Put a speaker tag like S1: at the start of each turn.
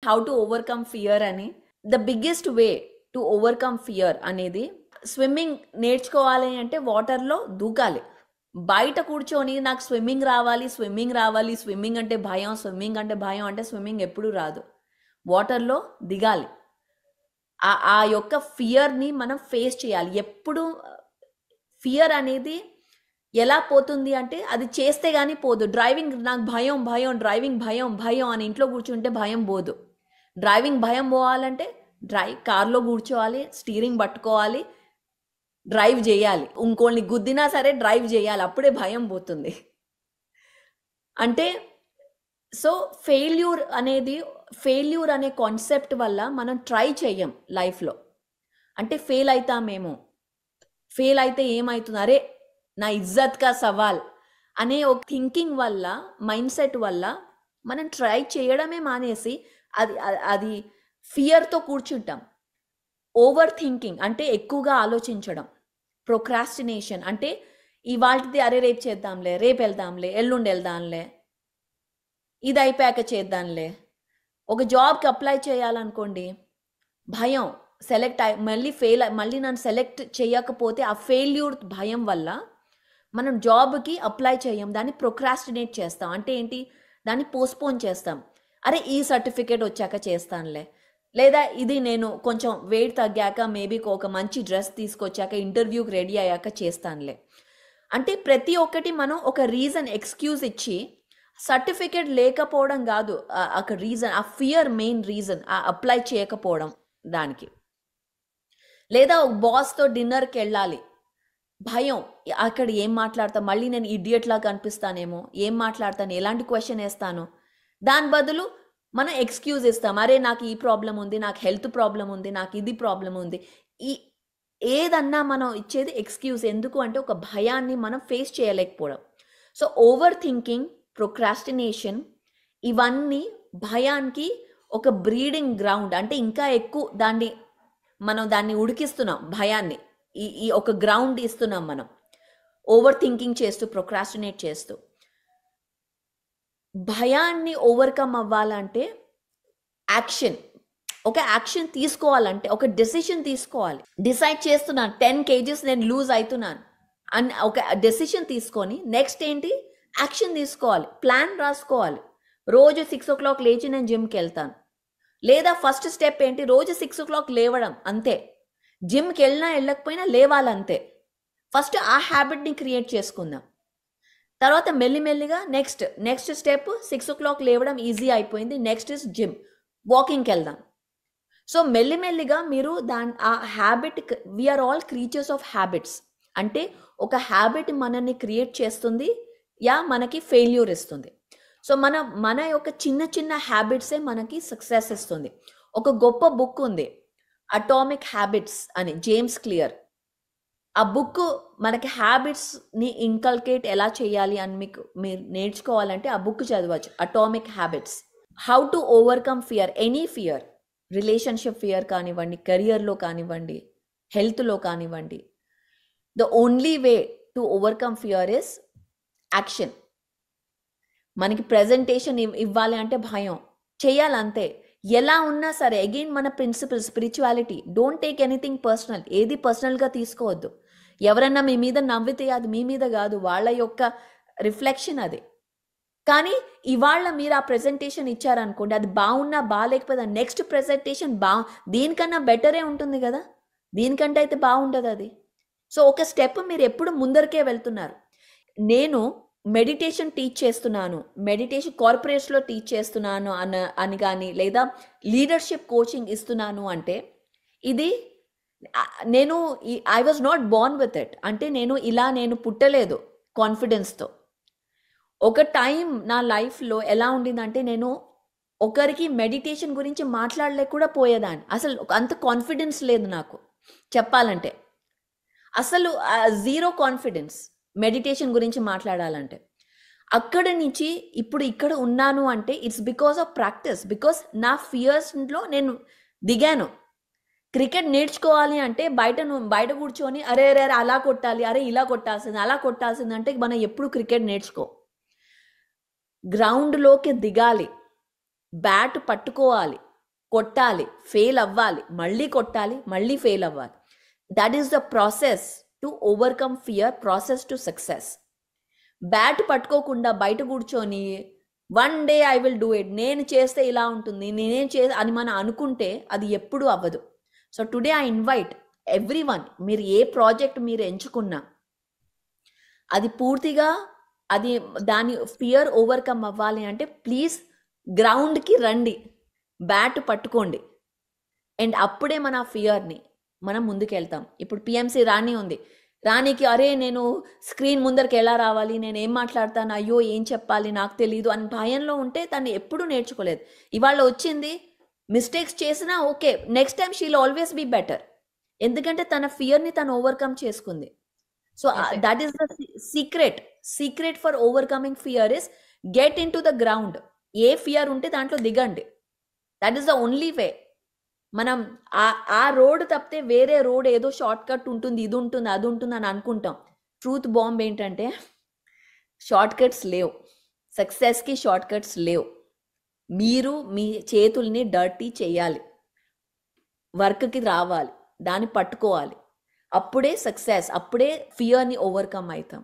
S1: How to overcome fear అని. The biggest way to overcome fear అనేది swimming నేర్చుకోవాలి అంటే వాటర్లో దూకాలి. బయట కూర్చొని నాకు స్విమ్మింగ్ రావాలి, స్విమ్మింగ్ రావాలి, స్విమ్మింగ్ అంటే భయం, స్విమ్మింగ్ అంటే భయం అంటే స్విమ్మింగ్ ఎప్పుడూ రాదు. వాటర్లో దిగాలి. ఆ యొక్క ఫియర్ని మనం ఫేస్ చేయాలి. ఎప్పుడు ఫియర్ అనేది ఎలా పోతుంది అంటే అది చేస్తే కానీ పోదు. డ్రైవింగ్ నాకు భయం భయం, డ్రైవింగ్ భయం భయం అని ఇంట్లో కూర్చుంటే భయం పోదు. డ్రైవింగ్ భయం పోవాలంటే కార్లో కూర్చోవాలి, స్టీరింగ్ పట్టుకోవాలి, డ్రైవ్ చేయాలి. ఇంకోళ్ళని గుద్దినా సరే డ్రైవ్ చేయాలి, అప్పుడే భయం పోతుంది. అంటే సో ఫెయిల్యూర్ అనే కాన్సెప్ట్ వల్ల మనం ట్రై చెయ్యం లైఫ్లో. అంటే ఫెయిల్ అవుతామేమో, ఫెయిల్ అయితే ఏమవుతుంది, అరే నా ఇజ్జత్ కా సవాల్ అనే ఒక థింకింగ్ వల్ల, మైండ్ సెట్ వల్ల మనం ట్రై చేయడమే మానేసి అది ఫియర్తో కూర్చుంటాం. ఓవర్ థింకింగ్ అంటే ఎక్కువగా ఆలోచించడం. ప్రొక్రాస్టినేషన్ అంటే ఇవాళది అరే రేపు చేద్దాంలే, రేపు వెళ్దాంలే, ఎల్లుండి వెళ్దాంలే, ఇది అయిపోయాక చేద్దాంలే. ఒక జాబ్కి అప్లై చేయాలనుకోండి, భయం, మళ్ళీ నన్ను సెలెక్ట్ చేయకపోతే ఆ ఫెయిల్యూర్ భయం వల్ల మనం జాబ్కి అప్లై చేయం, దాన్ని ప్రొక్రాస్టినేట్ చేస్తాం. అంటే ఏంటి, దాన్ని పోస్ట్పోన్ చేస్తాం. అరే ఈ సర్టిఫికేట్ వచ్చాక చేస్తానులే, లేదా ఇది నేను కొంచెం వెయిట్ తగ్గాక మేబీ ఒక మంచి డ్రెస్ తీసుకొచ్చాక ఇంటర్వ్యూకి రెడీ అయ్యాక చేస్తానులే. అంటే ప్రతి ఒక్కటి మనం ఒక రీజన్, ఎక్స్క్యూజ్ ఇచ్చి, సర్టిఫికేట్ లేకపోవడం కాదు ఒక రీజన్, ఆ ఫియర్ మెయిన్ రీజన్ అప్లై చేయకపోవడం దానికి. లేదా ఒక బాస్తో డిన్నర్కి వెళ్ళాలి, భయం, అక్కడ ఏం మాట్లాడతా, మళ్ళీ నేను ఇడియట్లా కనిపిస్తానేమో, ఏం మాట్లాడతాను, ఎలాంటి క్వశ్చన్ వేస్తాను. దాని బదులు మనం ఎక్స్క్యూజ్ ఇస్తాం, అరే నాకు ఈ ప్రాబ్లం ఉంది, నాకు హెల్త్ ప్రాబ్లం ఉంది, నాకు ఇది ప్రాబ్లం ఉంది. ఏదన్నా మనం ఇచ్చేది ఎక్స్క్యూజ్. ఎందుకు అంటే ఒక భయాన్ని మనం ఫేస్ చేయలేకపోవడం. సో ఓవర్ థింకింగ్, ప్రొక్రాస్టినేషన్, ఇవన్నీ భయానికి ఒక బ్రీడింగ్ గ్రౌండ్. అంటే ఇంకా ఎక్కువ మనం దాన్ని ఉడికిస్తున్నాం, భయాన్ని ఈ ఒక గ్రౌండ్ ఇస్తున్నాం మనం, ఓవర్ థింకింగ్ చేస్తూ, ప్రొక్రాస్టినేట్ చేస్తూ. భయాన్ని ఓవర్కమ్ అవ్వాలంటే ఒక యాక్షన్ తీసుకోవాలంటే ఒక డెసిషన్ తీసుకోవాలి. డిసైడ్ చేస్తున్నాను 10 kgs నేను లూజ్ అవుతున్నాను అని ఒక డెసిషన్ తీసుకొని నెక్స్ట్ ఏంటి, యాక్షన్ తీసుకోవాలి, ప్లాన్ రాసుకోవాలి. రోజు 6 o'clock లేచి నేను జిమ్కి వెళ్తాను. లేదా ఫస్ట్ స్టెప్ ఏంటి, రోజు 6 o'clock లేవడం, అంతే. జిమ్కి వెళ్ళినా వెళ్ళకపోయినా లేవాలంతే. ఫస్ట్ ఆ హ్యాబిట్ని క్రియేట్ చేసుకుందాం. తర్వాత మెల్లిమెల్లిగా నెక్స్ట్ స్టెప్ 6 o'clock లేవడం ఈజీ అయిపోయింది, నెక్స్ట్ ఇస్ జిమ్, వాకింగ్కి వెళ్దాం. సో మెల్లిమెల్లిగా మీరు ఆ habit, we are all creatures of habits. అంటే ఒక హ్యాబిట్ మనల్ని క్రియేట్ చేస్తుంది, మనకి ఫెయిల్యూర్ ఇస్తుంది. సో మన యొక్క చిన్న చిన్న హ్యాబిట్సే మనకి సక్సెస్ ఇస్తుంది. ఒక గొప్ప బుక్ ఉంది, అటామిక్ హ్యాబిట్స్ అని, జేమ్స్ క్లియర్. ఆ బుక్ మనకి హ్యాబిట్స్ని ఇన్కల్కేట్ ఎలా చేయాలి అని మీరు నేర్చుకోవాలంటే ఆ బుక్ చదవచ్చు, atomic habits. How to overcome fear, any fear, relationship fear కానివ్వండి, కెరియర్లో కానివ్వండి, హెల్త్లో కానివ్వండి. The only way to overcome fear is action. మనకి ప్రెజెంటేషన్ ఇవ్వాలి అంటే భయం, చేయాలంతే. ఎలా ఉన్నా సరే, అగైన్ మన principle spirituality, don't take anything personal. ఏది పర్సనల్గా తీసుకోవద్దు. ఎవరన్నా మీ మీద నవ్వితే అది మీ మీద కాదు, వాళ్ళ యొక్క రిఫ్లెక్షన్ అది. కానీ ఇవాళ మీరు ఆ ప్రెజెంటేషన్ ఇచ్చారనుకోండి, అది బాగున్నా బాగాలేకపోతే నెక్స్ట్ ప్రెజెంటేషన్ దీనికన్నా బెటరే ఉంటుంది కదా, దీనికంటే అయితే బాగుండదు అది. సో ఒక స్టెప్ మీరు ఎప్పుడు ముందరికే వెళ్తున్నారు. నేను మెడిటేషన్ టీచ్ చేస్తున్నాను, మెడిటేషన్ కార్పొరేట్స్లో టీచ్ చేస్తున్నాను అని కానీ, లేదా లీడర్షిప్ కోచింగ్ ఇస్తున్నాను అంటే, ఇది I was not Born with it. అంటే నేను పుట్టలేదు కాన్ఫిడెన్స్తో. ఒక టైం నా లైఫ్లో ఎలా ఉండిందంటే, నేను ఒకరికి మెడిటేషన్ గురించి మాట్లాడలేక కూడా పోయేదాన్ని. అసలు అంత కాన్ఫిడెన్స్ లేదు నాకు చెప్పాలంటే, అసలు జీరో కాన్ఫిడెన్స్ మెడిటేషన్ గురించి మాట్లాడాలంటే. అక్కడి నుంచి ఇప్పుడు ఇక్కడ ఉన్నాను అంటే it's because of practice, because నా ఫియర్స్లో నేను దిగాను. క్రికెట్ నేర్చుకోవాలి అంటే బయట కూర్చొని అరే అరే అరే అలా కొట్టాలి, అరే ఇలా కొట్టాల్సింది, అలా కొట్టాల్సింది అంటే మనం ఎప్పుడు క్రికెట్ నేర్చుకో. గ్రౌండ్లోకి దిగాలి, బ్యాట్ పట్టుకోవాలి, కొట్టాలి, ఫెయిల్ అవ్వాలి, మళ్ళీ కొట్టాలి, మళ్ళీ ఫెయిల్ అవ్వాలి. That is the process to overcome fear, process to success. Bat పట్టుకోకుండా బయట కూర్చొని one day I will do it, నేను చేస్తే ఇలా ఉంటుంది, నేనేం అని మనం అనుకుంటే అది ఎప్పుడూ అవ్వదు. So today I invite every one, మీరు ఏ ప్రాజెక్ట్ మీరు ఎంచుకున్నా అది పూర్తిగా దాని ఫియర్ ఓవర్కమ్ అవ్వాలి అంటే ప్లీజ్ గ్రౌండ్కి రండి, బ్యాట్ పట్టుకోండి. అండ్ అప్పుడే మన ఫియర్ని మనం ముందుకెళ్తాం. ఇప్పుడు పిఎంసి రాణి ఉంది, రాణికి అరే నేను స్క్రీన్ ముందరికి ఎలా రావాలి, నేను ఏం మాట్లాడతాను, అయ్యో ఏం చెప్పాలి నాకు తెలియదు అని భయంలో ఉంటే తను ఎప్పుడూ నేర్చుకోలేదు. ఇవాళ వచ్చింది, మిస్టేక్స్ చేసినా okay, next time she'll always be better, ఎందుకంటే తన ఫియర్ని తను ఓవర్కమ్ చేసుకుంది. So that is the secret for overcoming fear is get into the ground. ఏ ఫియర్ ఉంటే దాంట్లో దిగండి, that is the only way. మనం ఆ రోడ్ తప్పితే వేరే రోడ్ ఏదో షార్ట్ కట్ ఉంటుంది, ఇది ఉంటుంది, అది ఉంటుంది అని అనుకుంటాం. ట్రూత్ బాంబ్ ఏంటంటే షార్ట్ కట్స్ లేవు, సక్సెస్కి షార్ట్ కట్స్ లేవు. మీరు మీ చేతుల్ని డర్టీ చేయాలి, వర్క్కి రావాలి, దాన్ని పట్టుకోవాలి, అప్పుడే సక్సెస్, అప్పుడే ఫియర్ని ఓవర్కమ్ అవుతాం.